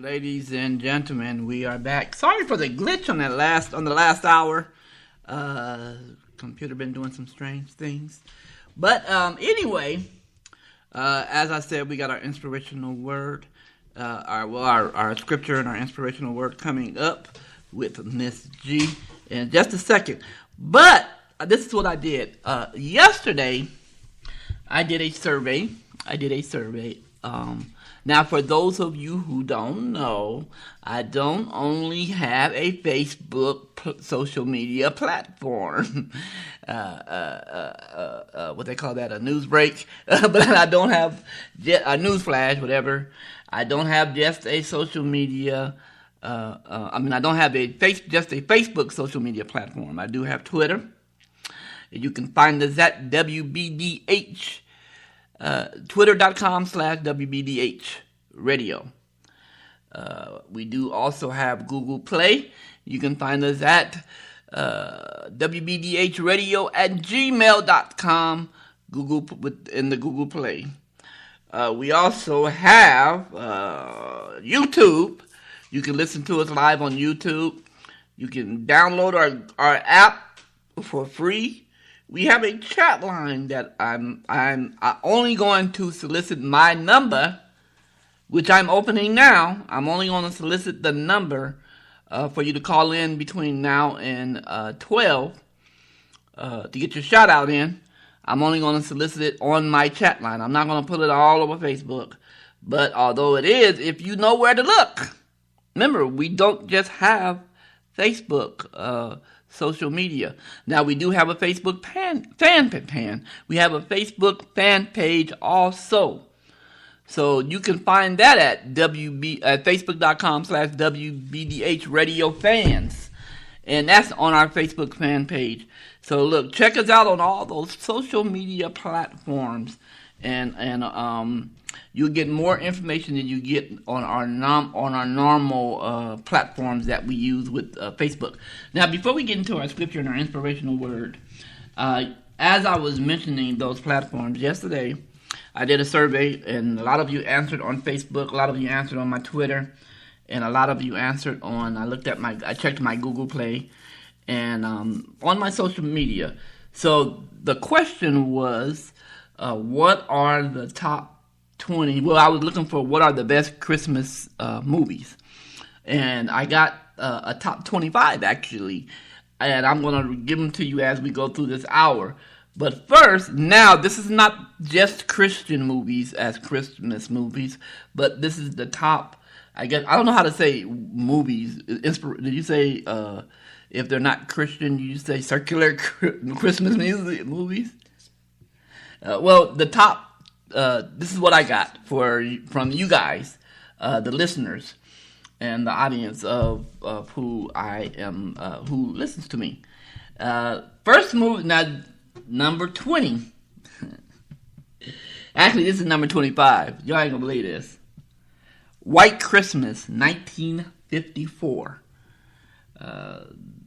ladies and gentlemen, we are back. Sorry for the glitch on the last hour. Computer been doing some strange things, but anyway, as I said, we got our inspirational word, our scripture and our inspirational word coming up with Miss G in just a second. But this is what I did yesterday. I did a survey. Now, for those of you who don't know, I don't only have a Facebook social media platform. What they call that, a news break. But I don't have a news flash, whatever. I don't have just a social media. I don't have just a Facebook social media platform. I do have Twitter. You can find us at WBDH. Twitter.com/WBDH radio. We do also have Google Play. You can find us at WBDHradio@gmail.com, in the Google Play. We also have YouTube. You can listen to us live on YouTube. You can download our app for free. We have a chat line that I'm only going to solicit my number, which I'm opening now. I'm only going to solicit the number for you to call in between now and 12 to get your shout out in. I'm only going to solicit it on my chat line. I'm not going to put it all over Facebook. But although it is, if you know where to look. Remember, we don't just have Facebook social media. Now, we do have a Facebook we have a Facebook fan page also. So you can find that at Facebook.com/WBDH Radio Fans. And that's on our Facebook fan page. So look, check us out on all those social media platforms. And you'll get more information than you get on our normal platforms that we use with Facebook. Now, before we get into our scripture and our inspirational word, as I was mentioning those platforms yesterday, I did a survey, and a lot of you answered on Facebook, a lot of you answered on my Twitter, and a lot of you answered on, I checked my Google Play, and on my social media. So the question was, what are the top 20? Well, I was looking for what are the best Christmas movies, and I got a top 25 actually, and I'm going to give them to you as we go through this hour. But first, now this is not just Christian movies as Christmas movies, but this is the top. I guess I don't know how to say movies. Did you say if they're not Christian, you say secular Christmas movies? Well, the top. This is what I got from you guys, the listeners, and the audience of who I am, who listens to me. First movie, now number 20. Actually, this is number 25. Y'all ain't gonna believe this. White Christmas, 1954.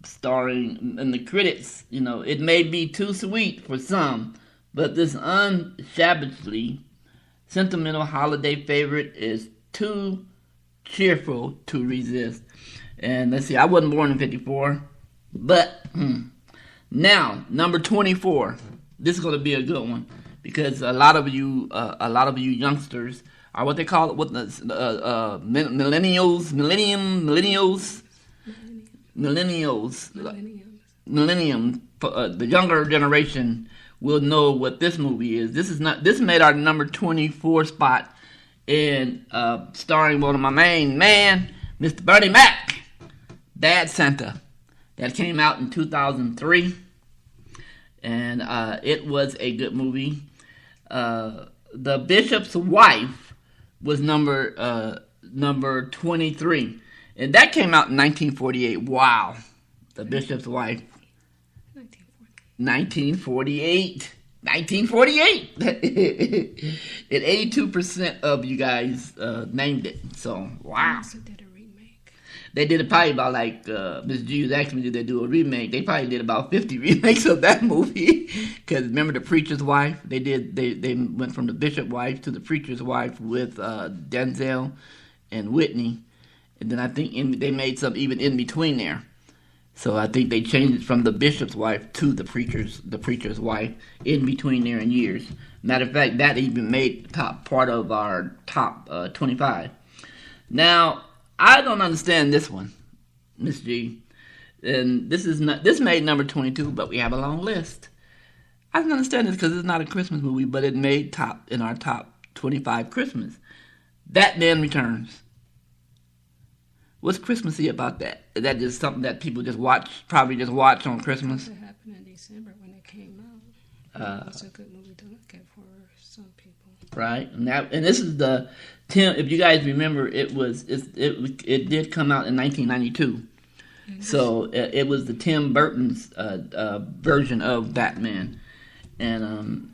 Starring, and the critics, it may be too sweet for some, but this unshabbishly sentimental holiday favorite is too cheerful to resist. And let's see, I wasn't born in 54, but now number 24. This is going to be a good one because a lot of you youngsters are what they call it, millennials, the younger generation will know what this movie is. This made our number 24 spot, and starring one of my main man, Mr. Bernie Mac, Bad Santa. That came out in 2003, and it was a good movie. The Bishop's Wife was number 23, and that came out in 1948. Wow, The Bishop's Wife. 1948. And 82% of you guys named it. So, wow. Also did a remake. They did it probably about Miss G was asking me, did they do a remake? They probably did about 50 remakes of that movie. Because remember The Preacher's Wife? They went from The Bishop's Wife to The Preacher's Wife with Denzel and Whitney. and then I think they made some even in between there. So I think they changed it from the bishop's wife to the preacher's wife in between there in years. Matter of fact, that even made top part of our top 25. Now, I don't understand this one, Miss G. And this made number 22, but we have a long list. I don't understand this because it's not a Christmas movie, but it made top in our top 25 Christmas. Batman Returns. What's Christmassy about that? Is that just something that people probably just watch on Christmas? It happened in December when it came out. It's a good movie to look at for some people. Right, and this is the Tim. If you guys remember, it did come out in 1992. So it was the Tim Burton's version of Batman. And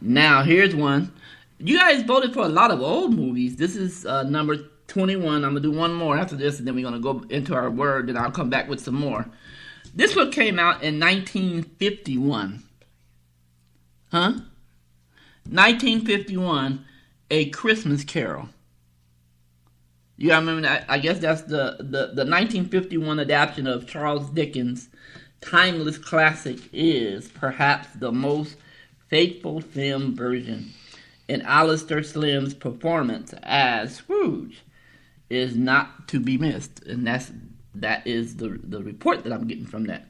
now here's one. You guys voted for a lot of old movies. This is number 21. I'm going to do one more after this, and then we're going to go into our word, and I'll come back with some more. This one came out in 1951. Huh? 1951, A Christmas Carol. You gotta remember that. I guess that's the 1951 adaptation of Charles Dickens' timeless classic is perhaps the most faithful film version. And Alistair Slim's performance as Scrooge is not to be missed. And that is the report that I'm getting from that.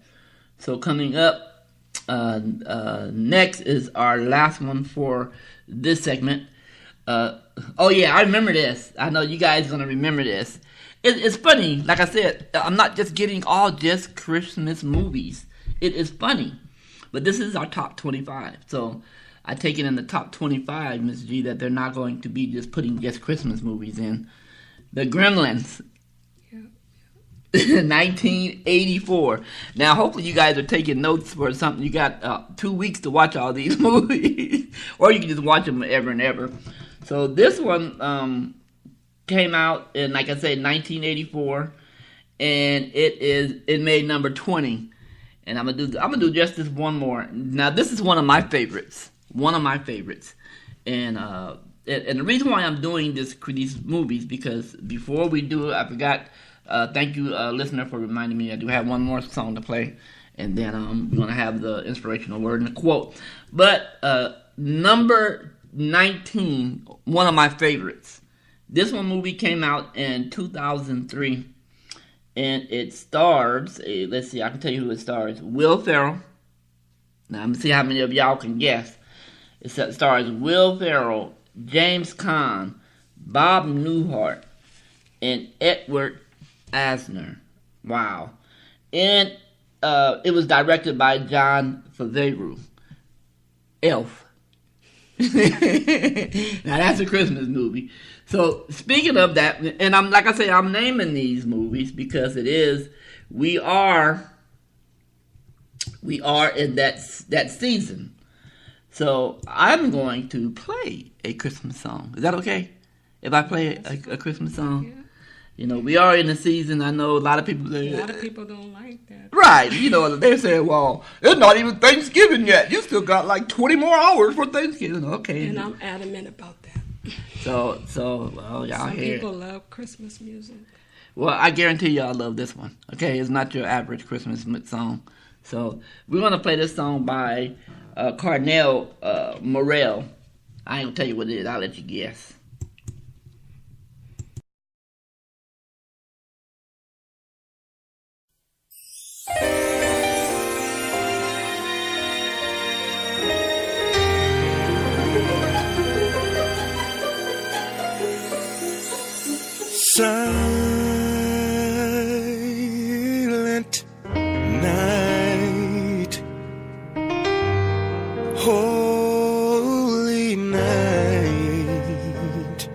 So coming up next is our last one for this segment. Oh yeah, I remember this. I know you guys are going to remember this. It's funny. Like I said, I'm not just getting all just Christmas movies. It is funny. But this is our top 25. So I take it in the top 25, Ms. G, that they're not going to be just putting just Christmas movies in. The Gremlins. Yeah. 1984. Now, hopefully you guys are taking notes for something. You got 2 weeks to watch all these movies. Or you can just watch them ever and ever. So this one came out in, like I said, 1984. And it made number 20. And I'm gonna do just this one more. Now, this is one of my favorites. And the reason why I'm doing these movies, because before we do it, I forgot. Thank you, listener, for reminding me. I do have one more song to play, and then we're gonna have the inspirational word and the quote. But number 19, one of my favorites. This movie came out in 2003, and it stars. Let's see, I can tell you who it stars. Will Ferrell. Now I'm gonna see how many of y'all can guess. It stars Will Ferrell, James Caan, Bob Newhart, and Edward Asner. Wow. And it was directed by John Favreau. Elf. Now that's a Christmas movie. So speaking of that, and I'm naming these movies because we are in that season. So I'm going to play a Christmas song. Is that okay? If I play a Christmas song? Yeah. You know, we are in the season. I know a lot of people... A lot of people don't like that. Right. You know, they say, well, it's not even Thanksgiving yet. You still got like 20 more hours for Thanksgiving. Okay. And I'm adamant about that. So well, y'all Some hear. people love Christmas music. Well, I guarantee y'all love this one. Okay, it's not your average Christmas song. So we're going to play this song by Carnell Morel. I ain't going to tell you what it is. I'll let you guess. Silent night, holy night,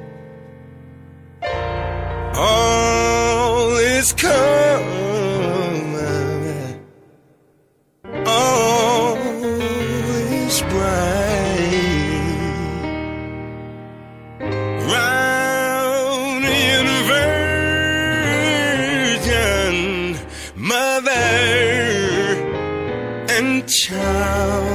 all is calm, all is bright. Mother and child